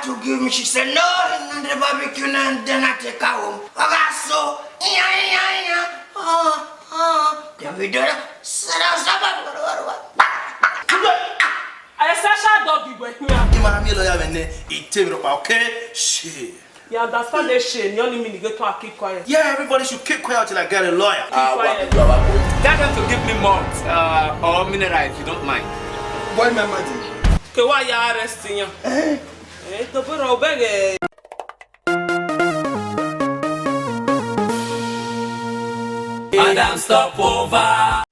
tried to give me. She said, no, in the barbecue, and then I take her home. I got so, the video, I said, dog, you were here. You might be lawyer and it take up, okay? Shit. You understand this shit? You only mean you get to keep quiet. Yeah, everybody should keep quiet till I get a lawyer. Tell them to give me malt or mineral if you don't mind. What my money? Okay, why you arresting you? To put a bag. Madam, stop over.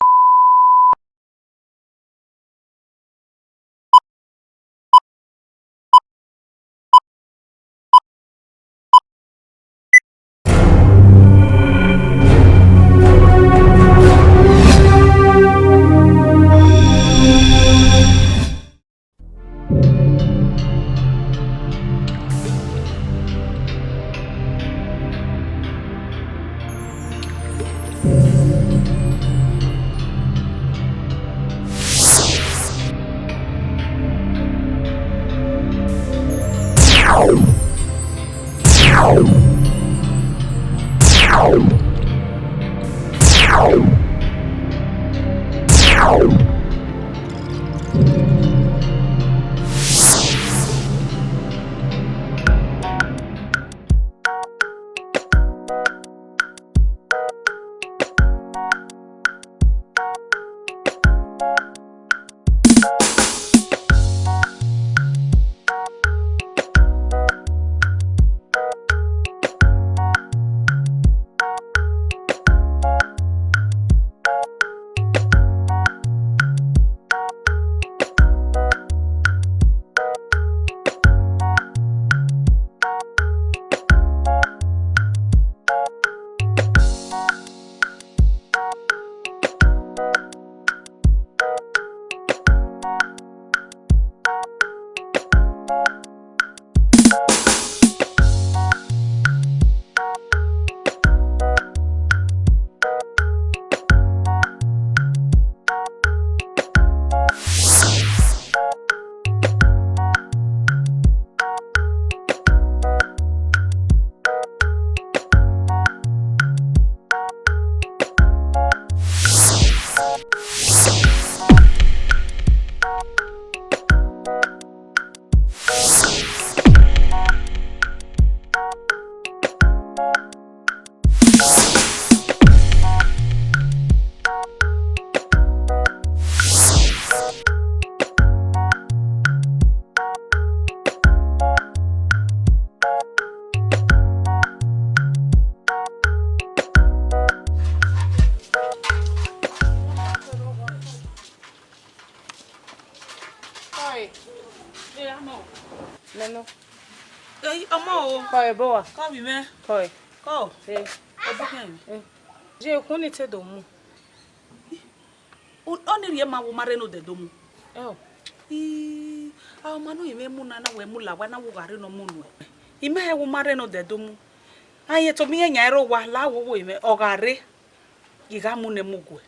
Boa. Come here. Koi. Go. Eh. Je kuni te domu. Oni ye ma wo mare no de domu. Oh. Ahoma no ime mu na we mu la wa na wo gare no mu no. Ime he wo mare no de domu. Aye to mi nya ero wa la wo ime ogare. Iga mu ne mugwe.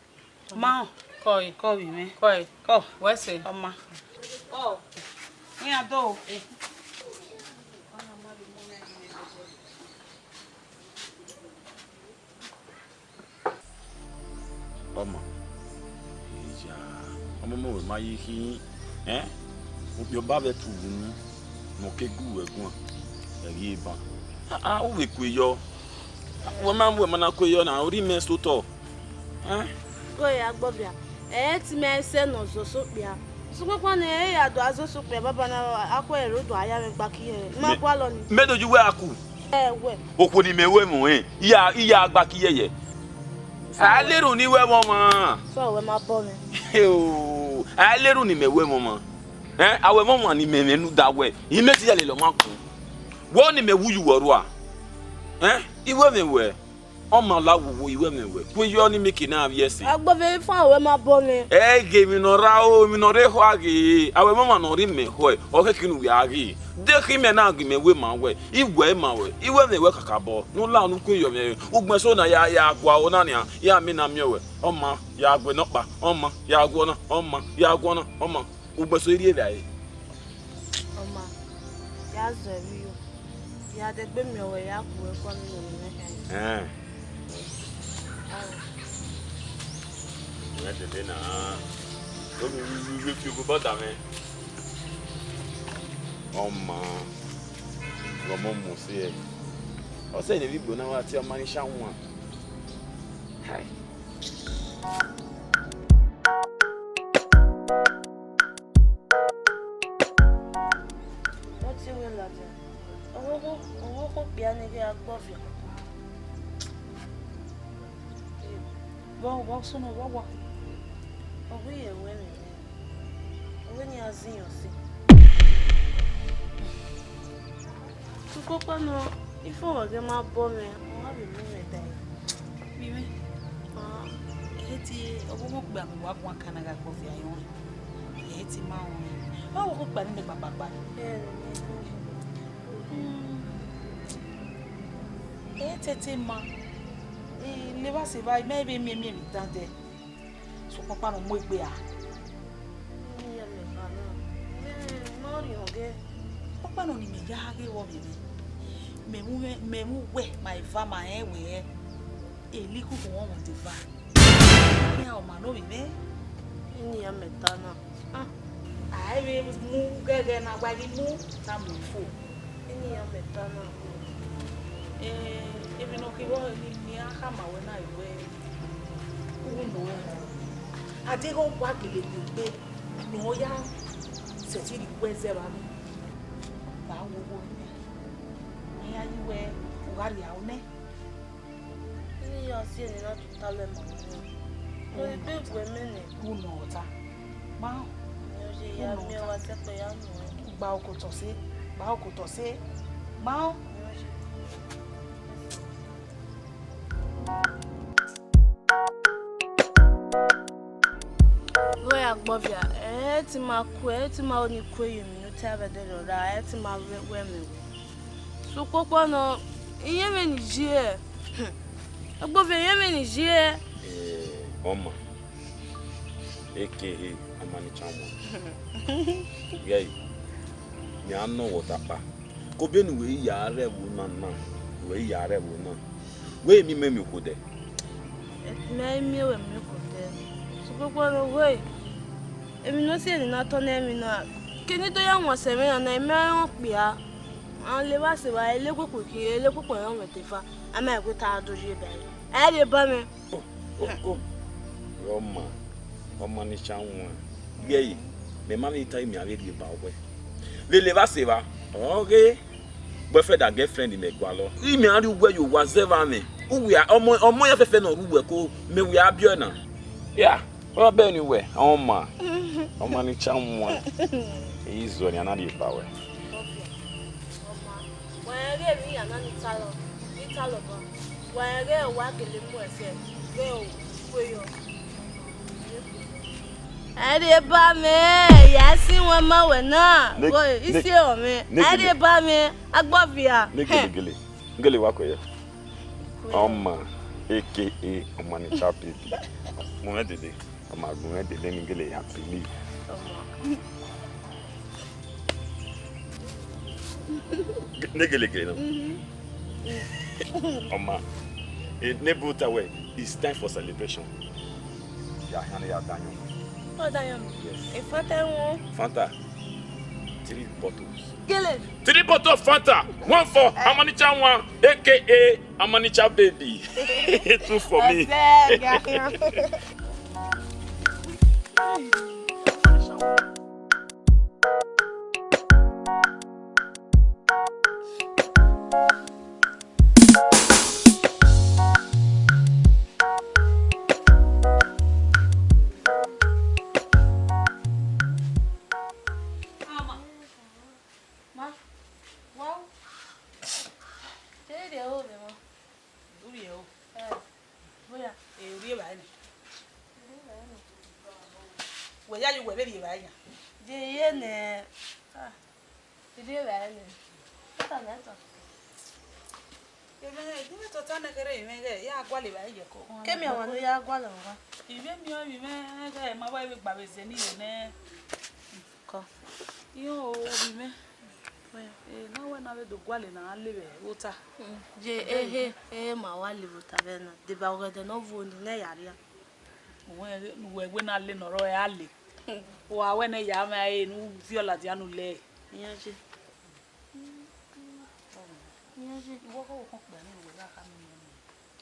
Ma. Koi. Ko wi me. Koi. Ko. We se. Oma. Oh. Ni ado. Oma. Ja. Oma mo ma yi your baba tu no ke gu egun. E ba. O we ku yo. Wo ma na ku yo na ori me so to. Go ya gbobia. Ti me se no zo so bia. So kwa na ya do azo so bia baba na akwa erodo aya me gba ki ye. Ma kwa lo ni. Me doju we aku. We. Okwo ni mewe mu iya agba ki yeye. A lero ni we mo ma. So we ma bo me. A lero ni mewe mo ma. Awe mo ma ni memenu da we. Ime ti yale lo ma ku. Wo ni mewu yu woru a. Iwe mewe. O ma la wo iwe mewe. Kwe yo ni make na aviesi. Agbo ve fun awe ma bo me. Ge mi no ra o mi no re ho agi. Awe mo ma no ri me ho. O ke kinu wi agi. De ki me na agi mewe ma we. Iwe ma we. Iwe mewe kakabo. No la nu ku yo me. Ugbe so na ya agwa o na nia. Ya mi na mi we. O ma ya agwe no pa. O ma ya agwo na. O ma ya agwo na. O ma ugbe so ri e dai. Oma. Ya zero. Ya de be mi o ya ku e kwa mi no me. Mwen dede na. We go bother me. Man. Gomo mo se. O se ne bi gbona wa ti o mani sha won. Hai. What you will love? Owo bi ani ge agbofia. Wo so no wo. Owo ye we mi. Owo ni azin yo si. Tukoko no ifo wa ge ma bo me. O ha bi mi me dai. Bibi. Eti owo gba mi wa kwa kana ga kofi ayon. Eti ma won. Wo gba ni papa. Eti ma. Le ba se vai maybe mi tande. So papa no mo egbe a. Ni ya me ba na. Mo ri oge. Papa no ni me ya ge wo mi. Memu we my farmer we. Eli ku ko won te fa. Ni a o ma no mi me. Ni ya me ta na. Ai we mu gege na gba ni mu ta mu fo. Ni ya me ta na. Even no ki wo ni aka ma we na iwe. Uno. Ade go wa gele gbe. No ya se ti ri we ze ba mi. Ba wo ni. Ni ayi we ugari a one. Ni ya si ni na tutale ma. Ko pe gbe me ni. Uno ta. Ma Ni o je ya mi wa se pe ya nu. gba okoto se. Ma Boy agbovia, ti ma oni ku yi mi no ti abede do da, ti ma we mi. So popo no, iye me ni je. Agbovia iye me ni je. Oma. AKA Amani Chamwa. Yey. Mi anno wotapa. Ko be ni we ya re wo na. We ya re wo na. We mi me ko de. Mi we mi ko de. So popo no we. Emi no se ni na to na emi na. Kini to ya won se mi na emi won pe a. An le wa se wa ele popo yan we te fa. Ama e ko ta doje be. E le ba mi. Roma. Amani Chamwa. Yey. Me ma ni time mi ave di ba we. Le va se va. Okay. Boyfriend and girlfriend me gwa lo. I me ari we you was ever me. We are omo ya fefe no ruwe ko me we abio na. Yeah. What be anywhere? Oma. Amani Chamwa. Izo ni anadi ba we. Wa ere mi ya na ni talo. Ni talo ba. Wa ere wa kele mu ese. Ge o we yo. Ade ba me, ya si won ma we na. Go isi o me. Ade ba me, agbovia. Ngele wako ya. Oma AKA Amani Chapi. Mo dede. Ama gun dede ngele ya believe. Negele no. Oma. Nebuta we. It's time for celebration. Ya hana ya danyo. Oh, Dayan. Yes. E Fanta won. Fanta. 3 bottles. Gele. 3 bottles of Fanta. 1 for Amani Chamwa, AKA Amani Cha baby. 2 for me. we ya you we be ba ya. Je ye ne. Je ba ne. Ta na ta. Dime to ta na kere me ge ya gwa le ba ye ko. Kemi awon no ya gwa lo wa. Ibe mi o mi me ge ma ba be gba be se ni ne. Ko. Yo o mi me. Na wena we do gwale na alebe wota. Je ma wali votavena. De ba ogede no voni na yaria. We na le noro e ale. Wa we na ya ma e nu viola dia nu le. Nyaje. Wo ko ko pe ni we ga ka mi.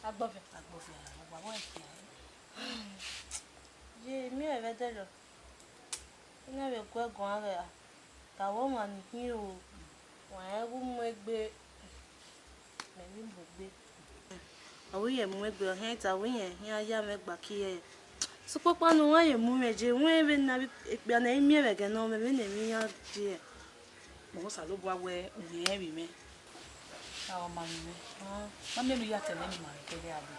Agbofe wa wo e fi. Je mi e vedelo. Ina be ko egun ara. Ta wo ma ni o. Wa e ru mu egbe. Me ni mo gbe. Awi e mu egbe o hen ta wi yen hin aya me gba ki e. So papa no wa ye mu meje won be na bi na emi e ge no me na mi ya je. Mo sa lo bua we unye bi me. Awo ma mi me. Ma me lu ya tele ni ma ke ge abi.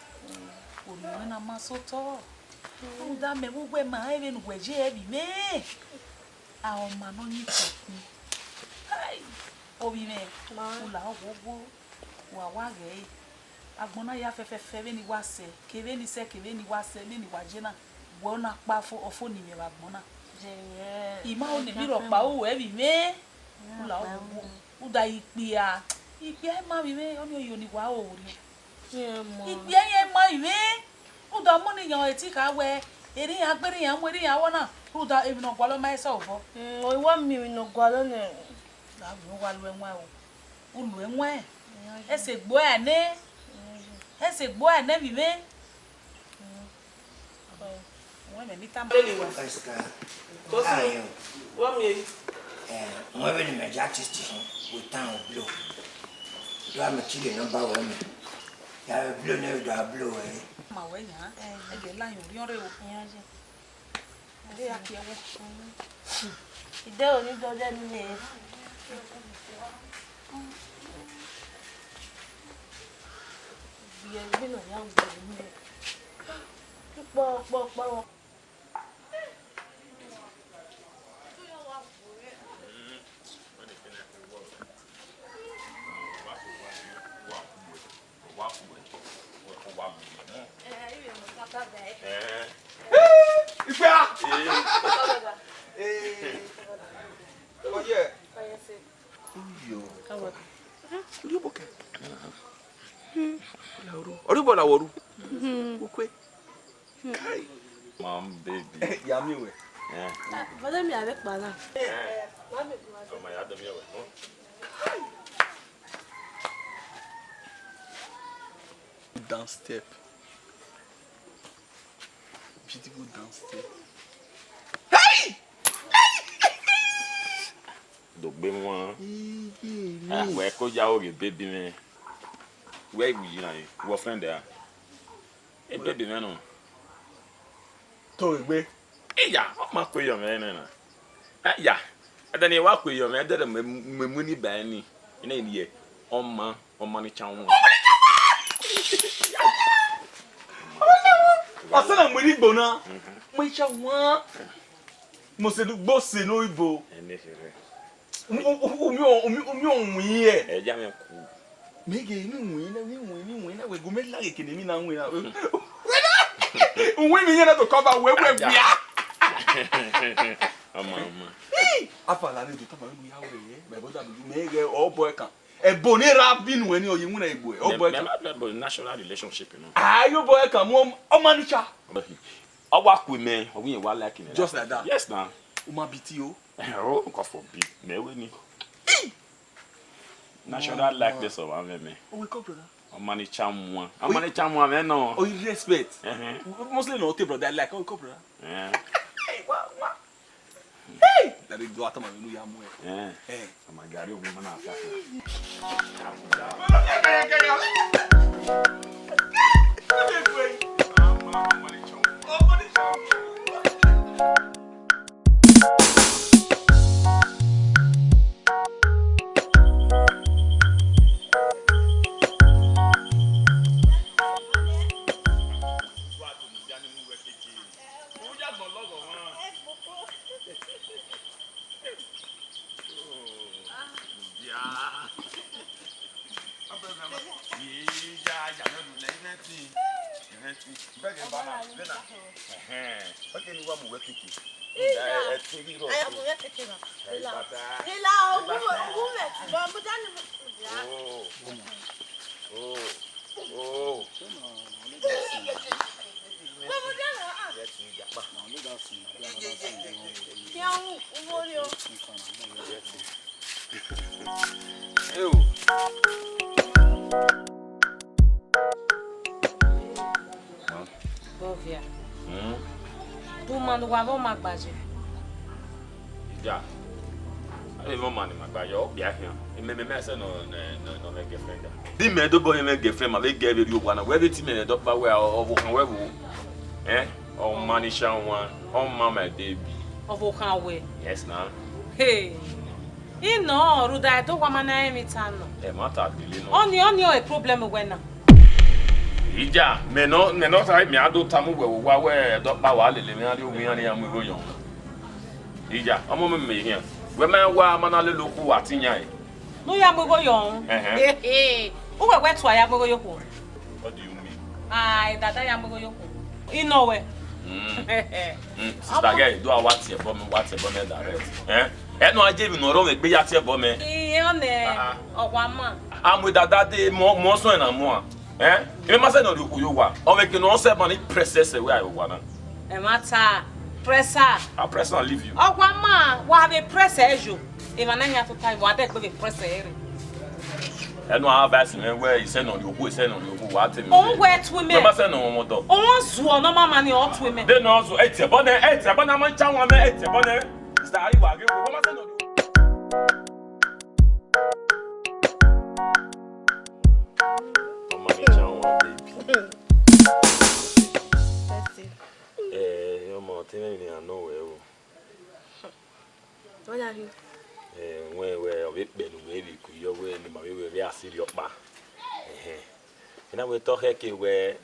O mi na ma so to. O da me wo we ma e be nu we je e bi me. Awo ma no ni ko. Ai. O bi me. Ma u la wo wa ge. Agbona ya fefe be ni wa se. Kebe ni se kebe ni wa se be ni wa je na. Wo na pa fo ofo ni me wa gbona. Je ye. Ima o ni mi ro pa o e bi me. U la wo. U da ipe a. Ipe e ma bi me oni oyo ni wa o ri. Ipe e ma bi me. U da mo ni yan eti ka we. Eri yan gbere yan mo eri yan wona. U da e bi no gwa lo ma ese ofo. O wa mi no gwa lo ne. Da bi wa lu enwa o. U lu enwa e. Ese gbo e ne. Ese gbo e ne bi me. Wọ́n me mita ma le wa. Kasika. Ko si. Wa mi. Mo be ni me artist with town blow. Do am chile number 1 me. Ya blow na do blow eh. Ma we yan. E ge la yan ri ore o. Nyaje. Ade ya ki ewo. Ide oni do de ni. Bi e bi no ya gbo ni. Po. Oribola woru. Ukwe. Kai. Mom baby. Yami we. Vale mi avec bana. Oh my adam yawe. Dance step. Beautiful dance step. Hey! Do be mo. Ah, we ko ja o ge baby me. Where you know, your friend there. Hey baby man no. To gbe. Yeah, ma ko yo me na. Yeah. Adani wa ko yo me de me ni ba ni. Ina ni ye. Oma ni chan. Asana mo ni gbo na. Mo cha wa. Mo se gbo se no ibo. Ene sere. Omi ohun ye. E ja me ku. Mege ni win na we go me la ke ni mi na win na. Win mi yena to cover we bia. Ama. Afala ni to cover we ya we ye. Me boda bi mege o boy kan. E boni rap bi nu eni oyin wuna igbo e. O boy kan. Me national relationship no. Ah, you boy kan mo o manisha. O wa ku me, o yin wa like me. Just like that. Yes na. O ma biti o. Oh, God forbid. Me we ni. National like this of me. Oh, we come brother. Amani chamwa. Amani chamwa me no. Oh, you respect. Mostly no te brother like oh, come brother. Yeah. Hey, what? Hey! That is do atama me no ya mo. Eh. Eh. Amagari o mo na afa. Bovia. Tu manda o avô magbaje. Ja. Ai mama ni magbaje o bia hia. Me say no me girlfriend. Di me do boy me girlfriend ma be get be ri na we be ti me do ba we o kan we wo. O mani shan one. O mama dey bi. Ovo kan we. Yes na. Hey. Ino ruda to kwa mana emitano. E mata bili no. Oni o problem we na. Ija me no sai me ado tamu we wa we do ba wa lele me ari ogun yan ya mu ro yon. Ija omo me hia. We ma wa mana le loku atinya e. No ya mo go yon. O we to ya mo go yoko. What do you mean? Ai dada ya mo go yoko. Ino we. Sister girl, do what here for me direct. No I gave you no wrong gbe ya tie for me. Ogwama. Am with dada dey mo so na mo. You must say no do you wa. O make no say money process where I wa na. E mata presser. I press and leave you. Ogwama, wa have presser ejo. E ma na nya to time wa dey be presser ere. No have us where you say no you go say no you go what me. O we to me. You must say no mo do. O zu no mama ni o to me. They no so etie bona man chan wa me etie bona. Sister are you agree? You must say no. I know where. What are you? Where we been we ku yo we ni ma we asiri opa. Ina we talk here where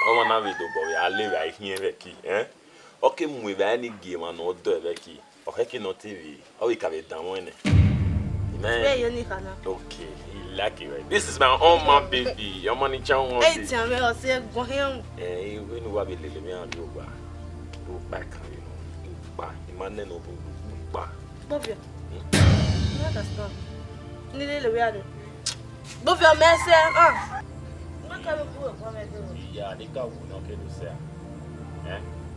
o na we do bo we ale we here we ki okay mu we any game and o do we ki o he no TV o we ka be down when Where you need kana? okay you like it right. This is my own my baby your money chan one day. Hey tell me o say go him. We no wa be lele me and you go back you know ba imane no ba Bovia. No understand. Ni le we are. Bovia me say What can we do for me do? Yeah, they got no ke do say.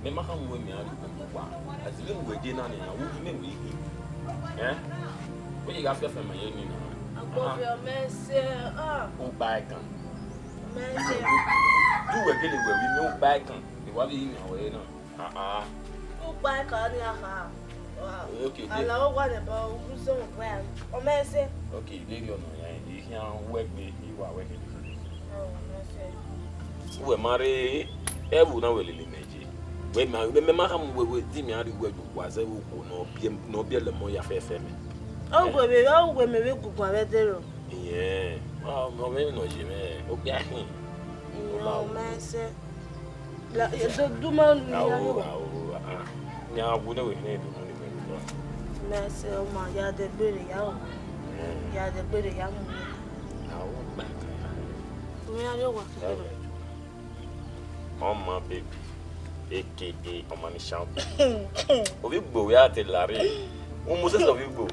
Me ma kan we me ari ko ba. As we we dey na na wo me we hi. We you got for my yen na. Bovia me say O ba kan. Me say Do we get we me o ba kan. E wa bi mi awe na. o ba ka ni aha. Okay. Ala o wa de ba o so mo plan. O me say Okay, dey you no yan. E here work me you are working. We marry ebu na we lele meje. We ma ham we di mi ari we gwa ze wo ko no bia le mo ya fefe me. o we me we gugu ave dero. Yeah. No me no je me. O bia hin. No me say la do man ni Nya bu na we ne do no ni me. Me say o ma ya de bere ya o. Ya de bere ya mu. Awo ba ka. Me ya yo wa. Oh my baby, aka Omani Champ. Ovigbo ya te lare. O mo se so Ovigbo.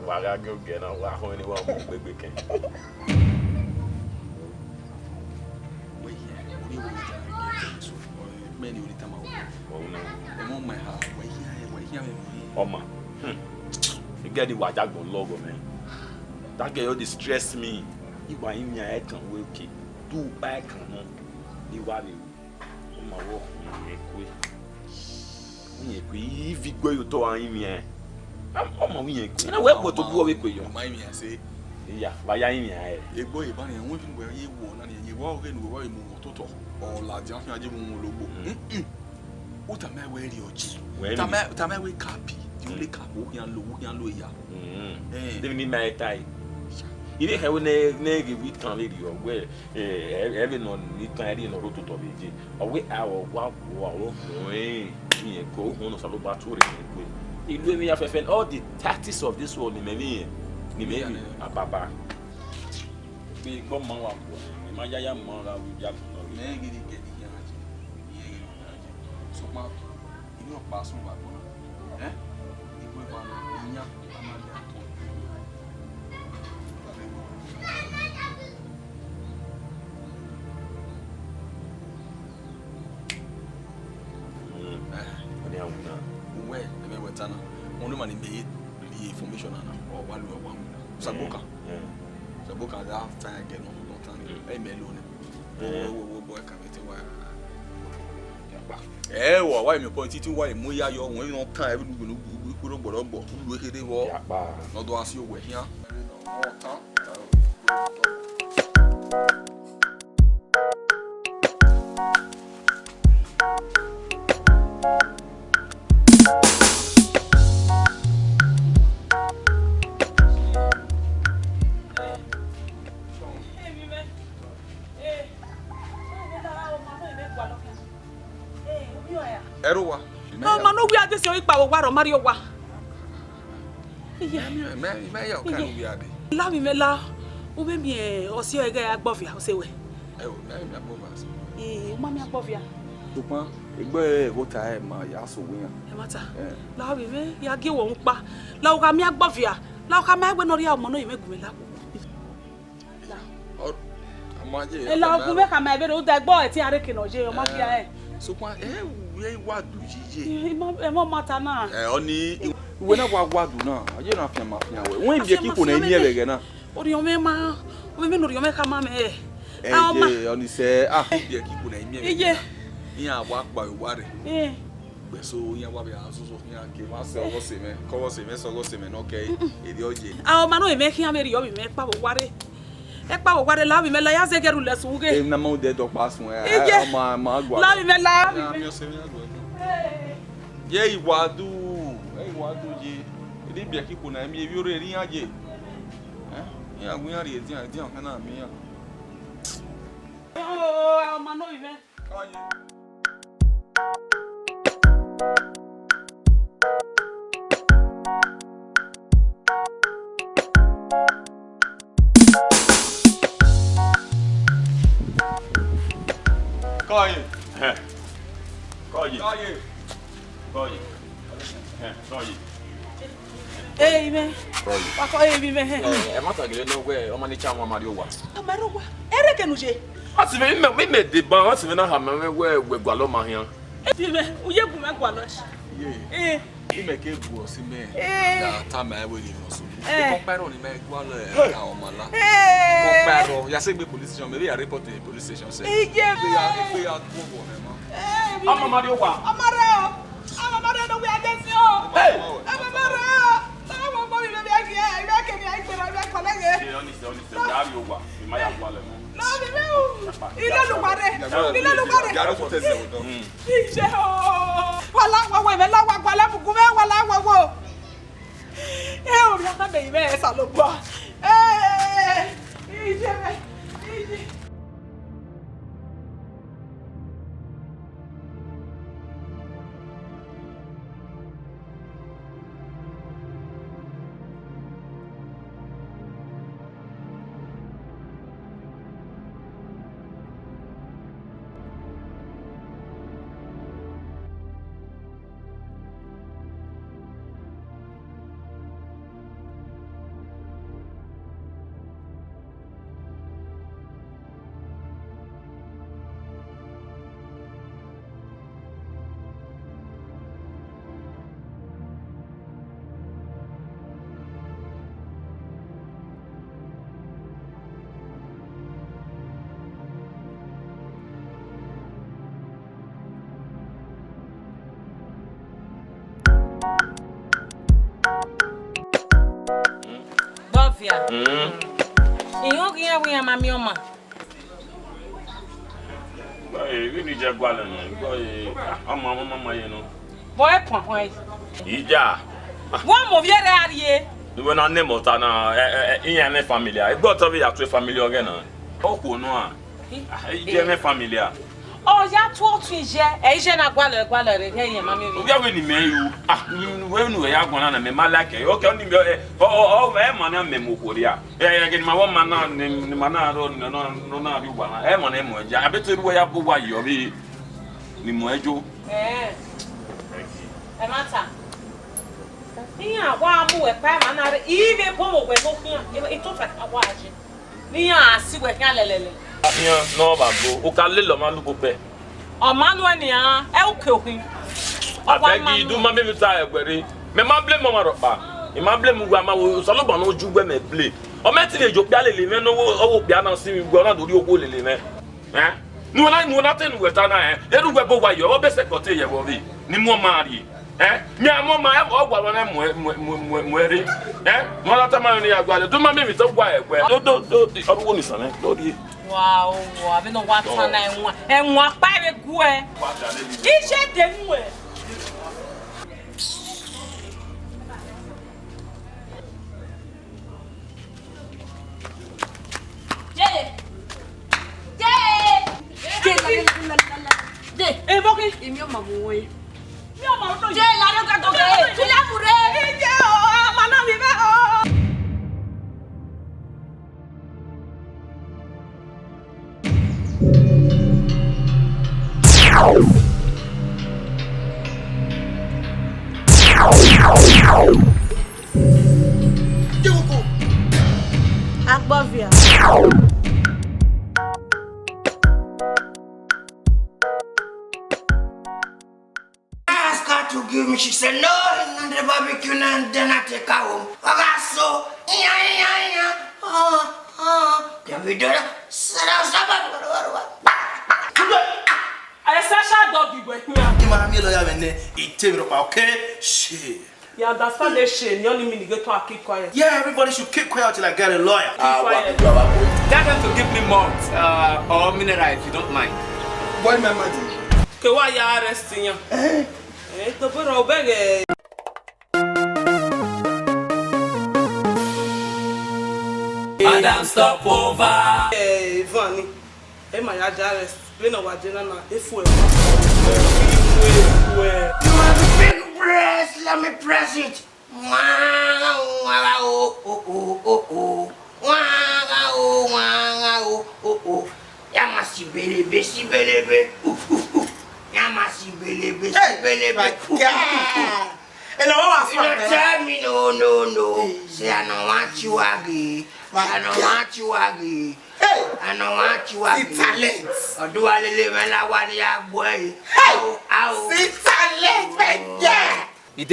Wa ga go get na wa ho ni wa mo gbegbe ken. We so many only time Oh no. I'm on my heart. We here Oma. You get the wajago logo man. That girl distress me. You wa in ya e kan we okay. Do back no. Ni wa ni o ma wo ni ekwe ivi gbo yo to an mi e o ma wi ekwe na we gbo to bu o we kwe yo my me say ya ba ya yin ya e egbo e ba ni won fi gbo ye wo na ni ye wo o re ni wo mu to to o la di an fi aje mu logbo o ta me we ri oji ta me we kapi di o le kapo yan lo ya de ni na etai ile he we ne give we kan le yo we every no ni kan ri no ro to beje o we awo wa wo ni e ko ho no salo ba to re ni ilu mi afefen all the tactics of this world ni me ababa bi gbo man wa ko ni ma ya mo ra wu ja no me gidi gidi ya ji so ma Yo pass over bona. Ibo ba nya amale ato. Oni awuna. Uwe eme wetana. Onu mani be information ana or walu e wan. Saboka. Saboka da fa again no tan. E me lo ne. Wo boy ka bete wa. Wo why me point it why mo ya yo won no tan e nu kuro gboro gbo. Lu kede wo. No do asi owe hia. No tan. Erowa. Oh, manu we ade se o ipa wo waro Mario wa. Me ya o kan we ade. La mi me la. O be mi o si o ege agbofia o se we. O na mi agbofia. O ma mi agbofia. Tupan egbe go ta e ma ya so we yan. E mata. La mi me ya ge wo npa. La o ka mi agbofia. La o ka ma egbe no ri ọmọ no yeme gume la. La. O amaje. E la o gume ka ma ebe o da gbo e ti are kino je o ma bia e. Tupan we wadu jije. E mo mata na. Oni we na wadu na. Aje na afia ma afia we. Won bia kipo na emi ebe na. Ori o me ma. O me no ri o me ka ma me. Eje oni se bia kipo na emi ebe. Eje. Iya wa pa iware. Gbe so iya wa bia so iya ke ma se owo se me. Ko se me so go se me no ke eri oje. Ma no e me kian me ri o mi me pa wo ware. E pa wo ware la mi me la ya se geru le suge. E na mo de do pass mo ma gwa. La mi me la mi. Mi o se mi agwa. Ye iwadu je. Ede bia kipo na emi ebi ore ri aje. Ya gun ya ri edi an kan na mi ya. Oh, ma no e me. Koi. Me. Wa ko mi me. E mata gele no we o mani cha mo Mario wa. Mario wa. Ere ke nu je. Asi me de ba, asi me na ha me we gwalo ma hian. Me, uye gu me gwalo. Ime ke gu osi me. Da ta ma we ni no so. Ko pero ni me gwalo e ka o mala. Ko pero ya se gbe police station, me be report to the police station say. Pe ya go go me ma. Ama Mario wa. Ama Mario no we adesi o. Ama Mario. Ama mo mi be aki e be ke ni ai pe na be kolege. Honest, Mario wa. Mi ma ya gwalo mo. No, mi meu. Ile lu pare. Garo to tese o do. Ije o. Wala wa we me la wa gwa la bugu me wala wa wo. O ri aka be ime esa lo gbo. Ije me. Ije. Bofia. Iyo kiya we mami oma. We ni je gwalo no. Mama ye no. Boy pon. Ija. Wọ́n mo viere ariye. We na name ota na iya ne familia. E go to be ya to family again na. Oku no a. Ije ne familia. Oh ya tu ije. Ije na gwalo re he mami we. Obi we ni me yu. We nu ya gbona na me malake. Okay oni me me na me mo koria. Ge ma won ma na ni ma na ro no na bi gba na. Ma na mo ja. Abeto ru ya bo wa yo bi ni mo ejo. Emata. Niya wa mu we pa ma na re ibe pomo we no kun e to fa wa aje. Niya si we kan lelele. Yan no babo, o ka le lo ma lu ko pe. O manu ani an e o ke okun. Abegi do ma me mi sa egbere. Me ma blame mama ropa. E ma blame gwa ma wo so lo gba no ju gbe me play. O me ti le jo pia lele me no wo pia na si mi gbo na dori owo lele me. Nu na ten we ta na eru gbe bo wa yo o be se kote ye wo bi. Ni mo ma ri. Mi amo ma o gwa lo na mo ri. Mo la ta ma ni agwa le do ma me mi to gwa egbe. Do o wo ni san do di. Wow, abi no wa ta na enwa pa be gu e. Ije de mu e. Agbovia. To give me, she said no, and the barbecue and then I take her home. I got so, the video, I special dog you with me. Okay, shit. You understand this shit? You only mean you get to keep quiet. Yeah, everybody should keep quiet till I get a lawyer. Tell them to give me malt or mineral if you don't mind. What my money? Okay, why you arresting you? To put a bag. Madam, stop over. Hey, Vanny. Hey, my arrest. We know what you're not. If we big breast, let me press it. Yamasi belebe, si belebe. Yamasi belebe, si belebe. And I You tell me no. Say I don't want you again. I don't want you again. I don't want you again. see talent. Or do I live in la one ya boy? See talent, yeah. The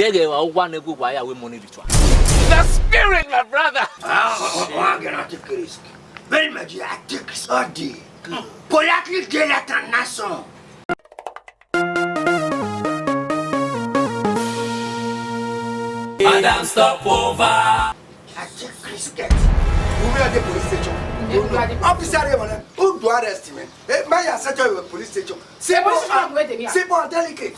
spirit, my brother. I'm gonna take a risk. Very much, I take this all day. Politely get at a nation. Madam, stop over. I take risk. We are at the police station. Officer, who do arrest me? My search of the police station. C'est bon, delicate.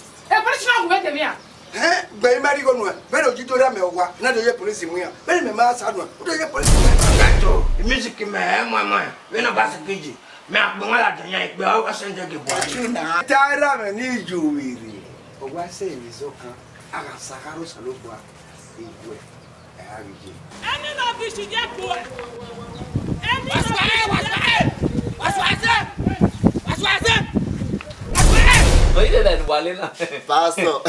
Ben mari go no ben ojitora me owa na do ye police mu ya ben me ma sa no do ye police Gato music me mama we no bass kiji me agbon la dan yan pe o se nje ke bo na tara me ni juwiri owa se ni so kan ara sakaro salogwa igwe arije any of this is just boy. Pastor.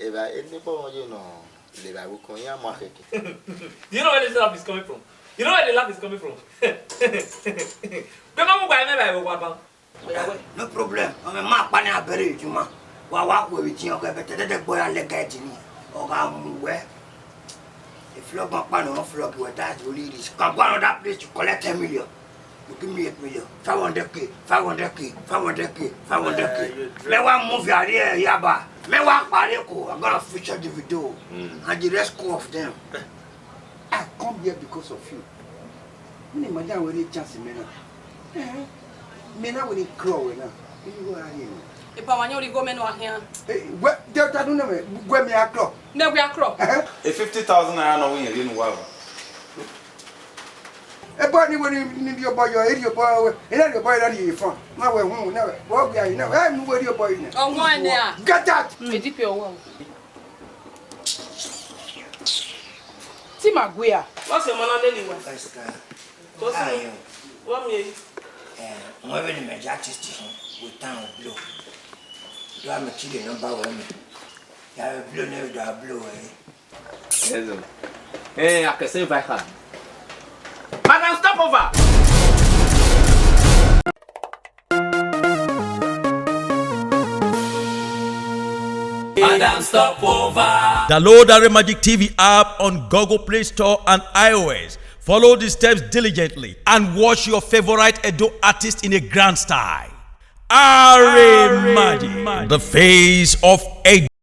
Eba, you know, you know where this laugh is coming from? You know where the laugh is coming from? no problem o me ma pa ni abere ejuma wa ko bi ti o ke bete de boy alegate ni o ga mu we if log ma pa no flog we that only risk can go another place to collect 10 million. You give me 8 million, 500k, 500k, 500k, 500k. Me want move your here, yaba. Me want pareko. I'm gonna feature the video and the rest of them. I come here because of you. Me madam we chance me na. Me na we crow we na. You go here. E pa wanyo ri go me no ahia. We delta do na me go me akro. Na we akro. A 50,000 naira no win you know E boy ni when your boy your area boy e na your boy that you from. Na we hu na we go ya na. Eh no we your boy na. Oh one there. Get that. E di pe owo. Ti Maguia. What's your man anyway? Let's go. What me? Mueve ni me artist with town blow. Do am chile number 1 me. Yeah, blow never da blow. Yes. Hey, I can say by hand. Madam, stop over. Madam, stop over. Download the Magic TV app on Google Play Store and iOS. Follow the steps diligently and watch your favorite Edo artist in a grand style. Are Magic, the face of Edo.